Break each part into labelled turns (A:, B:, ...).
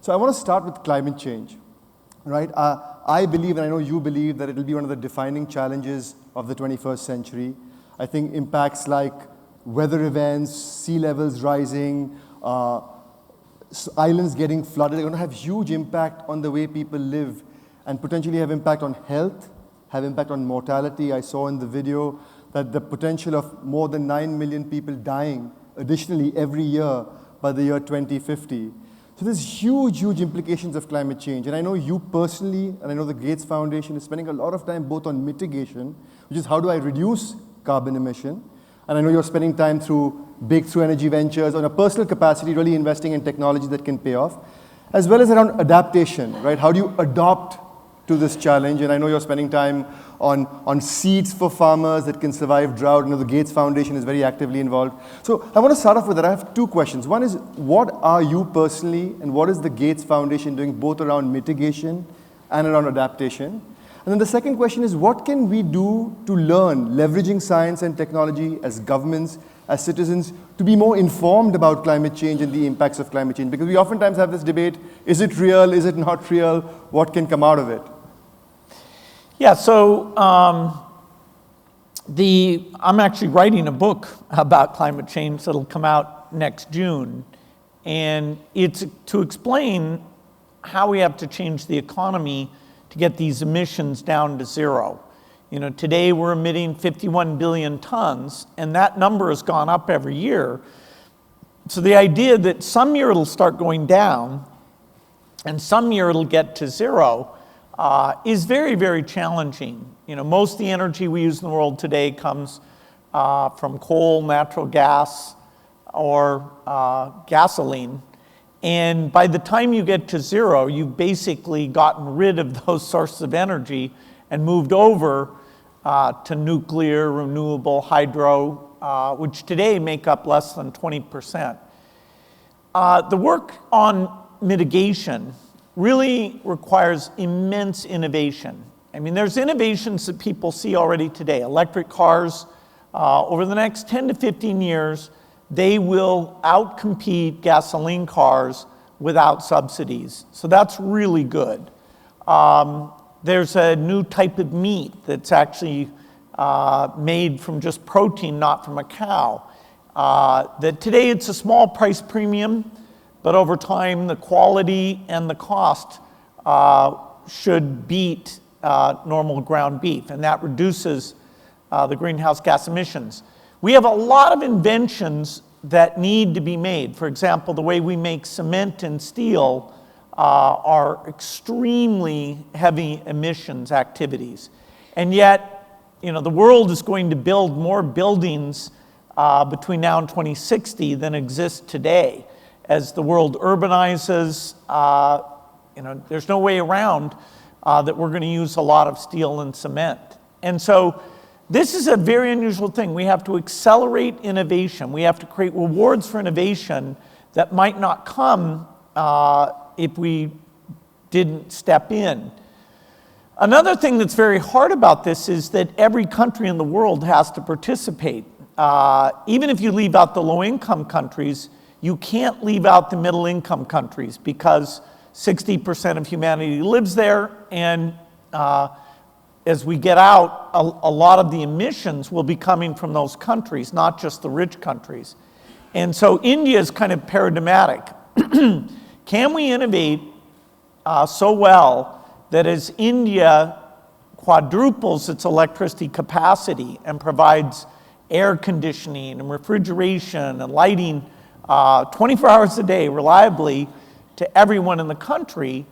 A: So I want to start with climate change, right? I believe, and I know you believe, that it will be one of the defining challenges of the 21st century. I think impacts like weather events, sea levels rising, islands getting flooded are going to have huge impact on the way people live and potentially have impact on health, have impact on mortality. I saw in the video that the potential of more than 9 million people dying additionally every year by the year 2050. So there's huge implications of climate change. And I know you personally, and I know the Gates Foundation is spending a lot of time both on mitigation, which is how do I reduce carbon emission, and I know you're spending time through breakthrough energy ventures on a personal capacity, really investing in technology that can pay off, as well as around adaptation, right? How do you adopt to this challenge? And I know you're spending time on seeds for farmers that can survive drought. I know the Gates Foundation is very actively involved. So I want to start off with that. I have two questions. One is, what are you personally and what is the Gates Foundation doing both around mitigation and around adaptation? And then the second question is, what can we do to learn, leveraging science and technology as governments, as citizens, to be more informed about climate change and the impacts of climate change? Because we oftentimes have this debate, is it real, is it not real, what can come out of it?
B: Yeah, so I'm actually writing a book about climate change that'll come out next June. And it's to explain how we have to change the economy to get these emissions down to zero. You know, today we're emitting 51 billion tons, and that number has gone up every year. So the idea that some year it'll start going down, and some year it'll get to zero, is very challenging. You know, most of the energy we use in the world today comes from coal, natural gas, or gasoline. And by the time you get to zero, you've basically gotten rid of those sources of energy and moved over to nuclear, renewable, hydro, which today make up less than 20%. The work on mitigation really requires immense innovation. I mean, there's innovations that people see already today. Electric cars, over the next 10 to 15 years, they will outcompete gasoline cars without subsidies. So that's really good. There's a new type of meat that's actually made from just protein, not from a cow. That today it's a small price premium, but over time, the quality and the cost should beat normal ground beef, and that reduces the greenhouse gas emissions. We have a lot of inventions that need to be made. For example, the way we make cement and steel are extremely heavy emissions activities. And yet, you know, the world is going to build more buildings between now and 2060 than exist today. As the world urbanizes, you know, there's no way around that we're going to use a lot of steel and cement. And so this is a very unusual thing. We have to accelerate innovation. We have to create rewards for innovation that might not come if we didn't step in. Another thing that's very hard about this is that every country in the world has to participate. Even if you leave out the low-income countries, you can't leave out the middle-income countries because 60% of humanity lives there, and as we get out, a lot of the emissions will be coming from those countries, not just the rich countries. And so India is kind of paradigmatic. Can we innovate so well that as India quadruples its electricity capacity and provides air conditioning and refrigeration and lighting 24 hours a day reliably to everyone in the country,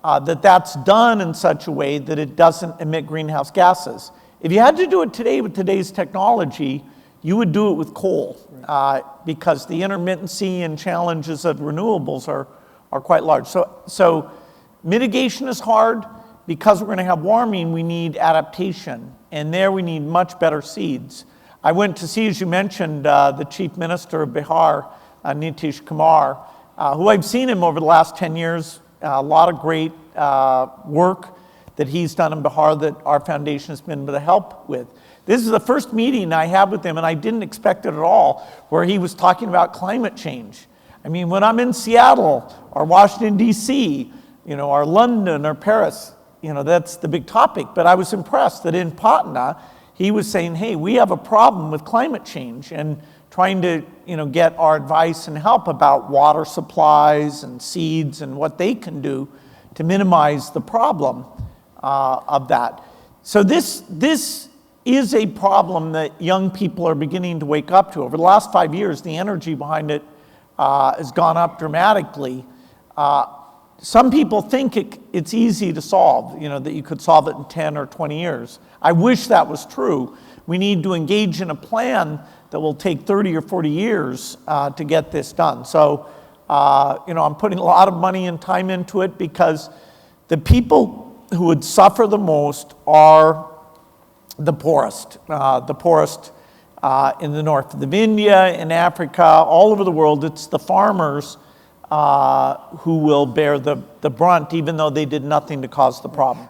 B: that's done in such a way that it doesn't emit greenhouse gases. If you had to do it today with today's technology, you would do it with coal, because the intermittency and challenges of renewables are quite large. So mitigation is hard. Because we're going to have warming, we need adaptation, and there we need much better seeds. I went to see, as you mentioned, the Chief Minister of Bihar, Nitish Kumar, who I've seen him over the last 10 years, a lot of great work that he's done in Bihar that our foundation has been able to help with. This is the first meeting I had with him, and I didn't expect it at all, where he was talking about climate change. I mean, when I'm in Seattle or Washington, D.C., or London or Paris, that's the big topic. But I was impressed that in Patna, he was saying, hey, we have a problem with climate change, and trying to get our advice and help about water supplies and seeds and what they can do to minimize the problem of that. So this is a problem that young people are beginning to wake up to. Over the last 5 years, the energy behind it has gone up dramatically. Some people think it's easy to solve, that you could solve it in 10 or 20 years. I wish that was true. We need to engage in a plan that will take 30 or 40 years to get this done. So, I'm putting a lot of money and time into it because the people who would suffer the most are the poorest in the north of India, in Africa, all over the world. It's the farmers who will bear the brunt, even though they did nothing to cause the problem.